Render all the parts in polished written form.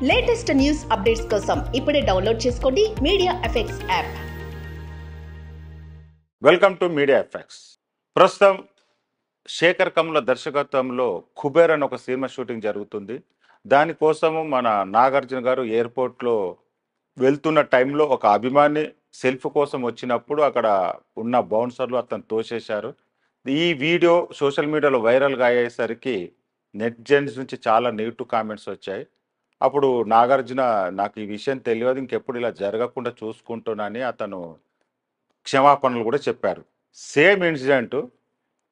Latest news updates కోసం ఇప్పుడే download చేసుకోండి media effects app. Welcome to media effects. ప్రస్తుతం శేఖర్ కమ్ల దర్శకత్వంలో కుబేర్ అని ఒక సినిమా షూటింగ్ జరుగుతుంది. దానికోసము మన నాగార్జున గారు ఎయిర్పోర్ట్లో వెళ్తున్న టైంలో ఒక అభిమాని సెల్ఫ్ కోసం వచ్చినప్పుడు అక్కడ ఉన్న బౌన్సర్లు అతను తోసేశారు. ఈ వీడియో సోషల్ మీడియాలో వైరల్గా అయ్యేసరికి నెటిజన్స్ నుంచి చాలా నెగిటివ్ కామెంట్స్ వచ్చాయి. అప్పుడు నాగార్జున నాకు ఈ విషయం తెలియదు, ఇంకెప్పుడు ఇలా జరగకుండా చూసుకుంటున్నానని అతను క్షమాపణలు కూడా చెప్పారు. సేమ్ ఇన్సిడెంట్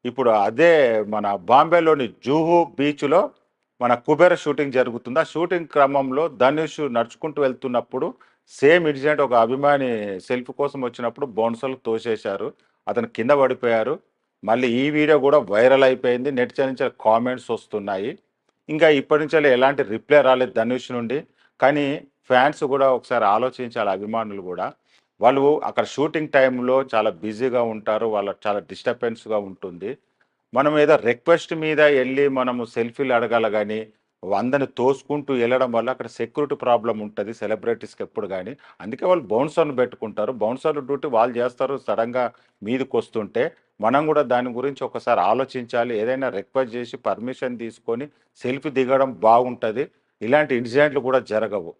ఇప్పుడు అదే మన బాంబేలోని జూహు బీచ్లో మన కుబేర షూటింగ్ జరుగుతుంది. ఆ షూటింగ్ క్రమంలో ధనుష్ నడుచుకుంటూ వెళ్తున్నప్పుడు సేమ్ ఇన్సిడెంట్ ఒక అభిమాని సెల్ఫీ కోసం వచ్చినప్పుడు బౌన్సర్లు తోసేశారు. అతను కింద పడిపోయారు. మళ్ళీ ఈ వీడియో కూడా వైరల్ అయిపోయింది. నెటిజన్ నుంచి కామెంట్స్ వస్తున్నాయి. ఇంకా ఇప్పటి నుంచి ఎలాంటి రిప్లై రాలేదు ధనుష్ నుండి. కానీ ఫ్యాన్స్ కూడా ఒకసారి ఆలోచించాలి, అభిమానులు కూడా. వాళ్ళు అక్కడ షూటింగ్ టైంలో చాలా బిజీగా ఉంటారు, వాళ్ళకి చాలా డిస్టర్బెన్స్గా ఉంటుంది. మనం ఏదో రిక్వెస్ట్ మీద వెళ్ళి మనము సెల్ఫీలు అడగాల, కానీ అందరిని తోసుకుంటూ వెళ్ళడం వల్ల అక్కడ సెక్యూరిటీ ప్రాబ్లం ఉంటుంది సెలబ్రిటీస్కి ఎప్పుడు కానీ. అందుకే వాళ్ళు బౌన్సర్లు పెట్టుకుంటారు. బౌన్సర్లు డ్యూటీ వాళ్ళు చేస్తారు. సడన్గా మీదకి వస్తుంటే మనం కూడా దాని గురించి ఒకసారి ఆలోచించాలి. ఏదైనా రిక్వెస్ట్ చేసి పర్మిషన్ తీసుకొని సెల్ఫీ దిగడం బాగుంటుంది. ఇలాంటి ఇన్సిడెంట్లు కూడా జరగవు.